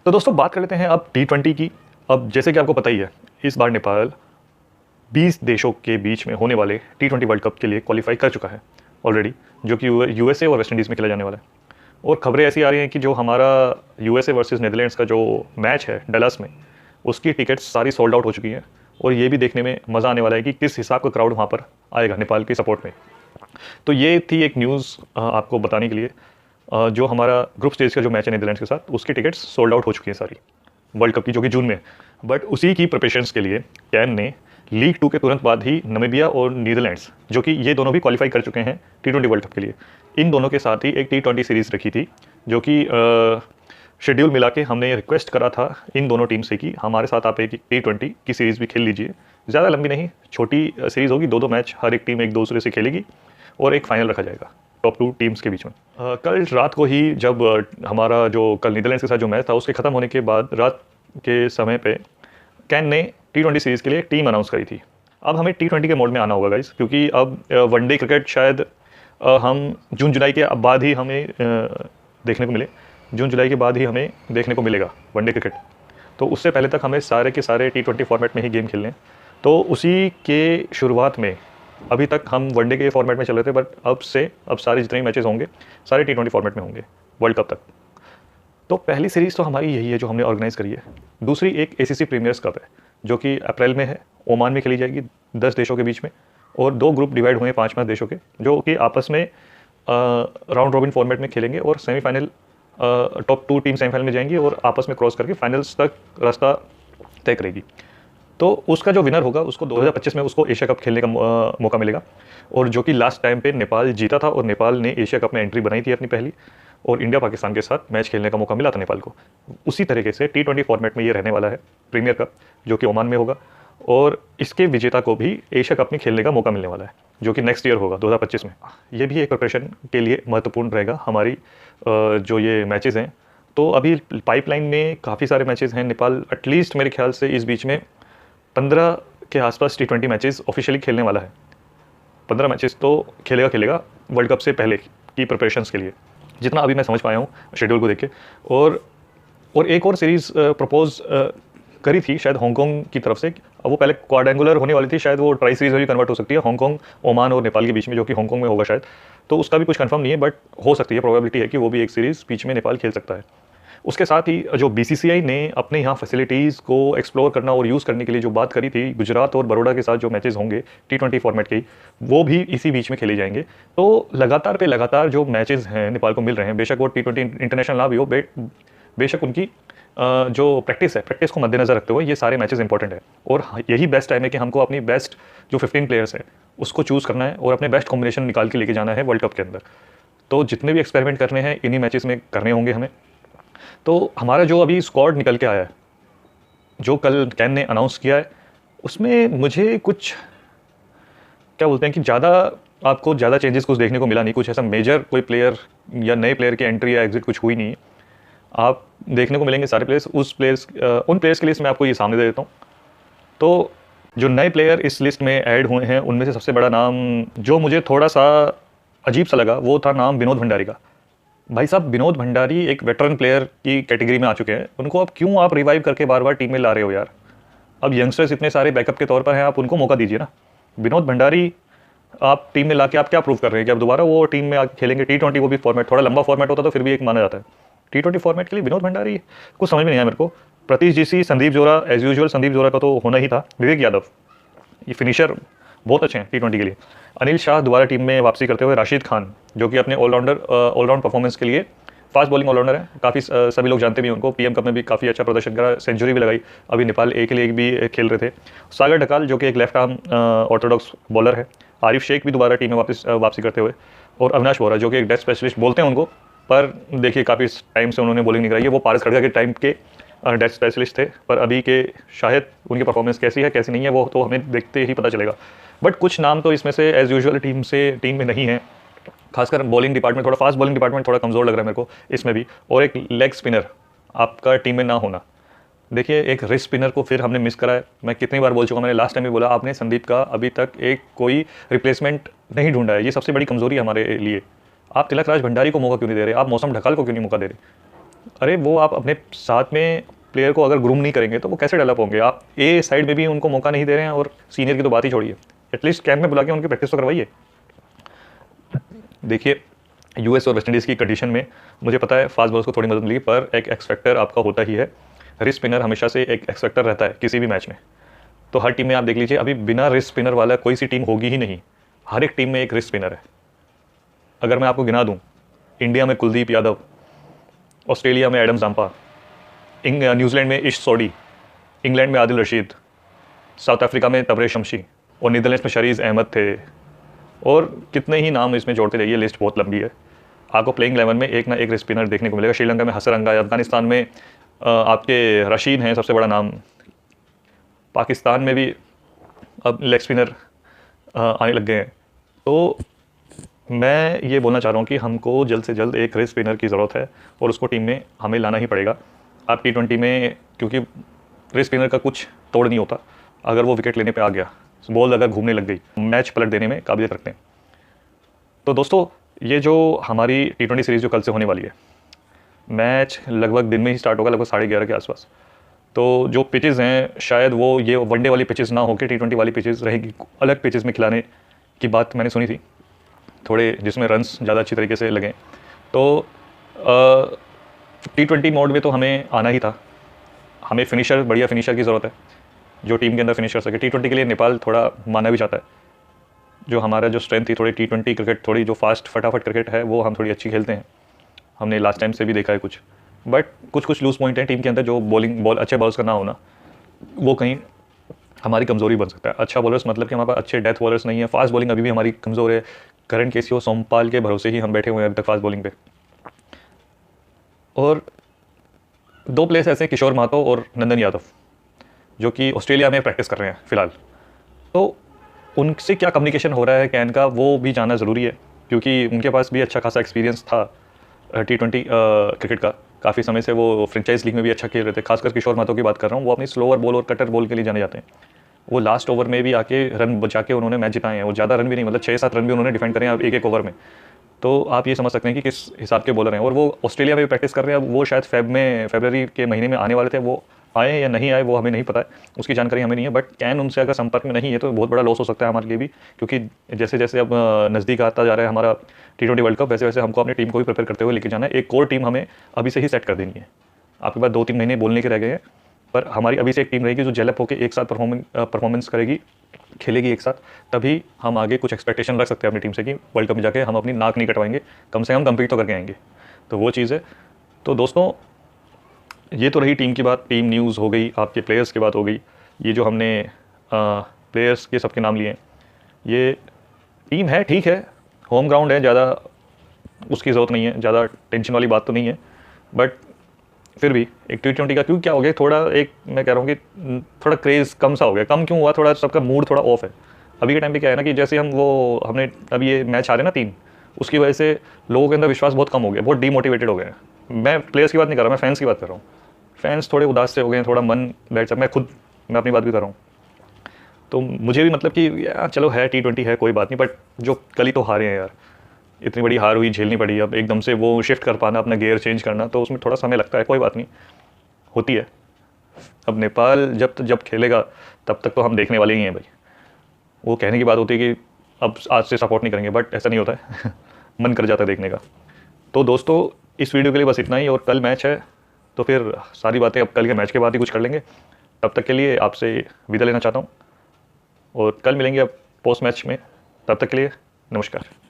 तो दोस्तों बात कर लेते हैं अब T20 की। अब जैसे कि आपको पता ही है, इस बार नेपाल 20 देशों के बीच में होने वाले T20 वर्ल्ड कप के लिए क्वालिफाई कर चुका है ऑलरेडी, जो कि यूएसए और वेस्ट इंडीज़ में खेला जाने वाला है। और खबरें ऐसी आ रही हैं कि जो हमारा यूएसए वर्सेस नीदरलैंड्स का जो मैच है डलास में, उसकी टिकट्स सारी सोल्ड आउट हो चुकी हैं। और ये भी देखने में मज़ा आने वाला है कि किस हिसाब का क्राउड वहाँ पर आएगा नेपाल की सपोर्ट में। तो ये थी एक न्यूज़ आपको बताने के लिए। जो हमारा ग्रुप स्टेज का जो मैच है नीदरलैंड्स के साथ, उसकी टिकट्स सोल्ड आउट हो चुकी हैं सारी वर्ल्ड कप की, जो कि जून में। बट उसी की प्रिपरेशंस के लिए कैन ने लीग 2 के तुरंत बाद ही नामीबिया और नीदरलैंड्स, जो कि ये दोनों भी क्वालिफाई कर चुके हैं T20 वर्ल्ड कप के लिए, इन दोनों के साथ ही एक T20 सीरीज़ रखी थी, जो कि शेड्यूल मिला के हमने रिक्वेस्ट करा था इन दोनों टीम से कि हमारे साथ आप एक T20 की सीरीज़ भी खेल लीजिए। ज़्यादा लंबी नहीं, छोटी सीरीज़ होगी, 2-2 मैच हर एक टीम एक दूसरे से खेलेगी और एक फाइनल रखा जाएगा टॉप 2 टीम्स के बीच में। कल रात को ही जब हमारा जो कल नीदरलैंड्स के साथ जो मैच था, उसके ख़त्म होने के बाद रात के समय पे कैन ने T20 सीरीज़ के लिए टीम अनाउंस करी थी। अब हमें T20 के मोड में आना होगा गाइस, क्योंकि अब वनडे क्रिकेट शायद हम जून जुलाई के बाद ही हमें देखने को मिले। जून जुलाई के बाद ही हमें देखने को मिलेगा वनडे क्रिकेट। तो उससे पहले तक हमें सारे के सारे T20 फॉर्मेट में ही गेम खेलने हैं। तो उसी के शुरुआत में अभी तक हम वनडे के फॉर्मेट में चल रहे थे, बट अब सारे जितने मैचेस होंगे सारे T20 फॉर्मेट में होंगे वर्ल्ड कप तक। तो पहली सीरीज़ तो हमारी यही है जो हमने ऑर्गेनाइज़ करी है। दूसरी एक ACC प्रीमियर्स कप है, जो कि अप्रैल में है, ओमान में खेली जाएगी 10 देशों के बीच में। और 2 ग्रुप डिवाइड हुए हैं 5-5 देशों के, जो कि आपस में राउंड रॉबिन फॉर्मेट में खेलेंगे और सेमीफाइनल टॉप 2 टीम सेमीफाइनल में जाएंगी और आपस में क्रॉस करके फाइनल्स तक रास्ता तय करेगी। तो उसका जो विनर होगा उसको 2025 में उसको एशिया कप खेलने का मौका मिलेगा। और जो कि लास्ट टाइम पे नेपाल जीता था और नेपाल ने एशिया कप में एंट्री बनाई थी अपनी पहली, और इंडिया पाकिस्तान के साथ मैच खेलने का मौका मिला था नेपाल को। उसी तरीके से T20 फॉर्मेट में ये रहने वाला है प्रीमियर कप, जो कि ओमान में होगा। और इसके विजेता को भी एशिया कप में खेलने का मौका मिलने वाला है, जो कि नेक्स्ट ईयर होगा 2025 में। ये भी एक प्रिपरेशन के लिए महत्वपूर्ण रहेगा हमारी जो ये मैचेज़ हैं। तो अभी पाइपलाइन में काफ़ी सारे मैचेज़ हैं। नेपाल एटलीस्ट मेरे ख्याल से इस बीच में 15 के आसपास T20 मैचेस ऑफिशियली खेलने वाला है। 15 मैचेस तो खेलेगा वर्ल्ड कप से पहले की प्रिपरेशंस के लिए, जितना अभी मैं समझ पाया हूँ शेड्यूल को देख के। और एक और सीरीज़ प्रपोज करी थी शायद हांगकांग की तरफ से। अब वो पहले क्वाड्रेंगुलर होने वाली थी, शायद वो ट्राई सीरीज़ में भी कन्वर्ट हो सकती है, हांगकांग, ओमान और नेपाल के बीच में, जो कि हांगकांग में होगा शायद। तो उसका भी कुछ कंफर्म नहीं है, बट हो सकती है, प्रोबेबिलिटी है कि वो भी एक सीरीज़ बीच में नेपाल खेल सकता है। उसके साथ ही जो BCCI ने अपने यहाँ फैसिलिटीज़ को एक्सप्लोर करना और यूज़ करने के लिए जो बात करी थी, गुजरात और बड़ौदा के साथ जो मैचेस होंगे T20 फॉर्मेट के, वो भी इसी बीच में खेले जाएंगे। तो लगातार पे लगातार जो मैचेस हैं नेपाल को मिल रहे हैं, बेशक वो T20 इंटरनेशनल ना भी हो, बेशक उनकी जो प्रैक्टिस को मद्देनज़र रखते हुए ये सारे मैचेस इंपॉर्टेंट है। और यही बेस्ट टाइम है कि हमको अपनी बेस्ट जो 15 प्लेयर्स हैं उसको चूज़ करना है और अपने बेस्ट कॉम्बिनेशन निकाल के लेके जाना है वर्ल्ड कप के अंदर। तो जितने भी एक्सपेरिमेंट करने हैं इन्हीं मैचेस में करने होंगे हमें। तो हमारा जो अभी स्क्वाड निकल के आया है, जो कल कैन ने अनाउंस किया है, उसमें मुझे कुछ क्या बोलते हैं कि आपको ज़्यादा चेंजेस कुछ देखने को मिला नहीं। कुछ ऐसा मेजर कोई प्लेयर या नए प्लेयर की एंट्री या एग्जिट कुछ हुई नहीं है। आप देखने को मिलेंगे सारे प्लेयर्स उन प्लेयर्स की लिस्ट मैं आपको ये सामने दे देता हूँ। तो जो नए प्लेयर इस लिस्ट में ऐड हुए हैं, उनमें से सबसे बड़ा नाम जो मुझे थोड़ा सा अजीब सा लगा, वो था नाम विनोद भंडारी का। भाई साहब, विनोद भंडारी एक वेटरन प्लेयर की कैटेगरी में आ चुके हैं। उनको अब क्यों आप रिवाइव करके बार बार टीम में ला रहे हो यार? अब यंगस्टर्स इतने सारे बैकअप के तौर पर हैं, आप उनको मौका दीजिए ना। विनोद भंडारी आप टीम में लाके आप क्या प्रूव कर रहे हैं कि अब दोबारा वो टीम में आके खेलेंगे? T20 वो भी फॉर्मेट थोड़ा लंबा फॉर्मेट होता तो फिर भी एक माना जाता है। T20 फॉर्मेट के लिए विनोद भंडारी कुछ समझ में नहीं आया मेरे को। प्रतीश जीसी, संदीप जोरा, एज यूजुअल संदीप जोरा का तो होना ही था। विवेक यादव, ये फिनिशर बहुत अच्छे हैं T20 के लिए। अनिल शाह दोबारा टीम में वापसी करते हुए। राशिद खान, जो कि अपने ऑलराउंड परफॉर्मेंस के लिए फास्ट बॉलिंग ऑलराउंडर है, काफ़ी सभी लोग जानते भी हैं उनको। PM कप में भी काफ़ी अच्छा प्रदर्शन करा, सेंचुरी भी लगाई, अभी नेपाल A के लिए भी खेल रहे थे। सागर ढकाल, जो कि एक लेफ्ट आर्म ऑर्थोडॉक्स बॉलर है। आरिफ शेख भी दोबारा टीम में वापसी करते हुए। और अविनाश बोरा, जो कि एक डेथ स्पेशलिस्ट बोलते हैं उनको, पर देखिए काफ़ी टाइम से उन्होंने बॉलिंग नहीं कराई है। वो पारस खड़का के टाइम के डेथ स्पेशलिस्ट थे, पर अभी के शायद उनकी परफॉर्मेंस कैसी है कैसी नहीं है वो तो हमें देखते ही पता चलेगा। बट कुछ नाम तो इसमें से एज यूजुअल टीम में नहीं है। खासकर बॉलिंग डिपार्टमेंट, थोड़ा फास्ट बॉलिंग डिपार्टमेंट थोड़ा कमज़ोर लग रहा है मेरे को इसमें भी। और एक लेग स्पिनर आपका टीम में ना होना, देखिए एक रिस्ट स्पिनर को फिर हमने मिस करा है। मैं कितनी बार बोल चुका, मैंने लास्ट टाइम भी बोला, आपने संदीप का अभी तक एक कोई रिप्लेसमेंट नहीं ढूंढा है। ये सबसे बड़ी कमजोरी है हमारे लिए। आप तिलक राज भंडारी को मौका क्यों नहीं दे रहे? आप मौसम ढकाल को क्यों नहीं मौका दे रहे? अरे वो आप अपने साथ में प्लेयर को अगर ग्रूम नहीं करेंगे तो वो कैसे डेवलप होंगे? आप ए साइड में भी उनको मौका नहीं दे रहे हैं और सीनियर की तो बात ही छोड़िए, एटलीस्ट कैंप में बुला के उनकी प्रैक्टिस तो करवाइए। देखिए यूएस और वेस्ट इंडीज़ की कंडीशन में मुझे पता है फास्ट बॉलर्स को थोड़ी मदद मिली, पर एक एक्स फैक्टर आपका होता ही है। रिस्ट स्पिनर हमेशा से एक एक्स फैक्टर रहता है किसी भी मैच में। तो हर टीम में आप देख लीजिए, अभी बिना रिस्ट स्पिनर वाला कोई सी टीम होगी ही नहीं। हर एक टीम में एक रिस्ट स्पिनर है। अगर मैं आपको गिना दूं, इंडिया में कुलदीप यादव, ऑस्ट्रेलिया में एडम जाम्पा, न्यूजीलैंड में इश सोडी, इंग्लैंड में आदिल रशीद, साउथ अफ्रीका में तबरे शमशी और नीदरलैंड्स में शरीज अहमद थे, और कितने ही नाम इसमें जोड़ते जाइए, लिस्ट बहुत लंबी है। आपको प्लेइंग 11 में एक ना एक रिस्ट स्पिनर देखने को मिलेगा। श्रीलंका में हसरंगा है, अफगानिस्तान में आपके रशीद हैं सबसे बड़ा नाम, पाकिस्तान में भी अब लेग स्पिनर आने लग गए हैं। तो मैं ये बोलना चाह रहा हूँ कि हमको जल्द से जल्द एक रिस्ट स्पिनर की ज़रूरत है और उसको टीम में हमें लाना ही पड़ेगा। आप T20 में, क्योंकि रिस्ट स्पिनर का कुछ तोड़ नहीं होता, अगर वो विकेट लेने पे आ गया, बॉल अगर घूमने लग गई, मैच पलट देने में काबिलियत रखते हैं। तो दोस्तों ये जो हमारी T20 सीरीज़ जो कल से होने वाली है, मैच लगभग दिन में ही स्टार्ट होगा, लगभग 11:30 के आसपास। तो जो पिचेस हैं शायद वो ये वनडे वाली पिचेस ना होकर T20 वाली पिचेस रहेगी। अलग पिचेस में खिलाने की बात मैंने सुनी थी, थोड़े जिसमें रन्स ज़्यादा अच्छी तरीके से लगें। तो T20 मोड में तो हमें आना ही था। हमें फिनिशर, बढ़िया फिनिशर की ज़रूरत है जो टीम के अंदर फिनिश कर सके। T20 के लिए नेपाल थोड़ा माना भी चाहता है। जो हमारा जो स्ट्रेंथ थी थोड़ी T20 क्रिकेट, थोड़ी जो फास्ट फटाफट क्रिकेट है वो हम थोड़ी अच्छी खेलते हैं। हमने लास्ट टाइम से भी देखा है कुछ, बट कुछ लूज पॉइंट हैं टीम के अंदर, जो बॉल अच्छे बॉलर्स का ना होना, वो कहीं हमारी कमज़ोरी बन सकता है। अच्छा बॉलर्स मतलब कि हमारे पास अच्छे डेथ बॉलर्स नहीं है। फास्ट बॉलिंग अभी भी हमारी कमज़ोर है। करण केसी और सोमपाल के भरोसे ही हम बैठे हुए हैं अभी तक फास्ट बॉलिंग पे। और 2 प्लेयर्स ऐसे हैं, किशोर महतो और नंदन यादव, जो कि ऑस्ट्रेलिया में प्रैक्टिस कर रहे हैं फ़िलहाल। तो उनसे क्या कम्युनिकेशन हो रहा है कैन का, वो भी जानना ज़रूरी है, क्योंकि उनके पास भी अच्छा खासा एक्सपीरियंस था T20 क्रिकेट का। काफ़ी समय से वो फ्रेंचाइज लीग में भी अच्छा खेल रहे थे। खासकर किशोर महतो की बात कर रहा हूँ। वो अपनी स्लोअर बॉल और कटर बॉल के लिए जाने जाते हैं। वो लास्ट ओवर में भी आके रन बचा के उन्होंने मैच जिताए हैं। वो ज़्यादा रन भी नहीं, मतलब 6-7 रन भी उन्होंने डिफेंड करे हैं एक ओवर में। तो आप ये समझ सकते हैं कि किस हिसाब के बॉलर हैं। और वो ऑस्ट्रेलिया में भी प्रैक्टिस कर रहे हैं। अब वो शायद फरवरी के महीने में आने वाले थे, वो आए या नहीं आए वो हमें नहीं पता है, उसकी जानकारी हमें नहीं है। बट कैन उनसे अगर संपर्क में नहीं है तो बहुत बड़ा लॉस हो सकता है हमारे लिए भी, क्योंकि जैसे जैसे अब नज़दीक आता जा रहा है हमारा T20 वर्ल्ड कप, वैसे वैसे हमको अपनी टीम को भी प्रिपेयर करते हुए लेके जाना है। एक कोर टीम हमें अभी से ही सेट कर देनी है। आपके पास 2-3 महीने बोलने के रह गए हैं, पर हमारी अभी से एक टीम रहेगी जो जेलअप होकर एक साथ परफॉर्मेंस करेगी, खेलेगी एक साथ। तभी हम आगे कुछ एक्सपेक्टेशन रख सकते हैं अपनी टीम से कि वर्ल्ड कप में जाके हम अपनी नाक नहीं कटवाएंगे, कम से कम कम्पीट तो करके आएंगे। तो वो चीज़ है। तो दोस्तों ये तो रही टीम की बात, टीम न्यूज़ हो गई, आपके प्लेयर्स की बात हो गई। ये जो हमने प्लेयर्स के सबके नाम लिए हैं, ये टीम है, ठीक है, होम ग्राउंड है, ज़्यादा उसकी ज़रूरत नहीं है, ज़्यादा टेंशन वाली बात तो नहीं है। बट फिर भी एक T20 का क्यों क्या हो गया, थोड़ा एक मैं कह रहा हूँ कि थोड़ा क्रेज़ कम सा हो गया। कम क्यों हुआ? थोड़ा सबका मूड थोड़ा ऑफ है अभी के टाइम पे। क्या है ना कि जैसे हमने अभी ये मैच आ रहे हैं ना 3, उसकी वजह से लोगों के अंदर विश्वास बहुत कम हो गया, बहुत डीमोटिवेटेड हो गए हैं। मैं प्लेयर्स की बात नहीं कर रहा, मैं फैंस की बात कर रहा हूँ। फैंस थोड़े उदास से हो गए हैं, थोड़ा मन बैठ सा। मैं अपनी बात भी कर रहा हूँ। तो मुझे भी मतलब कि यार चलो है T20 है, कोई बात नहीं, बट जो कल ही तो हारे हैं यार, इतनी बड़ी हार हुई, झेलनी पड़ी। अब एकदम से वो शिफ्ट कर पाना, अपना गियर चेंज करना, तो उसमें थोड़ा समय लगता है, कोई बात नहीं, होती है। अब नेपाल जब खेलेगा तब तक तो हम देखने वाले ही हैं भाई। वो कहने की बात होती है कि अब आज से सपोर्ट नहीं करेंगे, बट ऐसा नहीं होता है मन कर जाता है देखने का। तो दोस्तों इस वीडियो के लिए बस इतना ही, और कल मैच है तो फिर सारी बातें अब कल के मैच के बाद ही कुछ कर लेंगे। तब तक के लिए आपसे विदा लेना चाहता हूँ, और कल मिलेंगे अब पोस्ट मैच में। तब तक के लिए नमस्कार।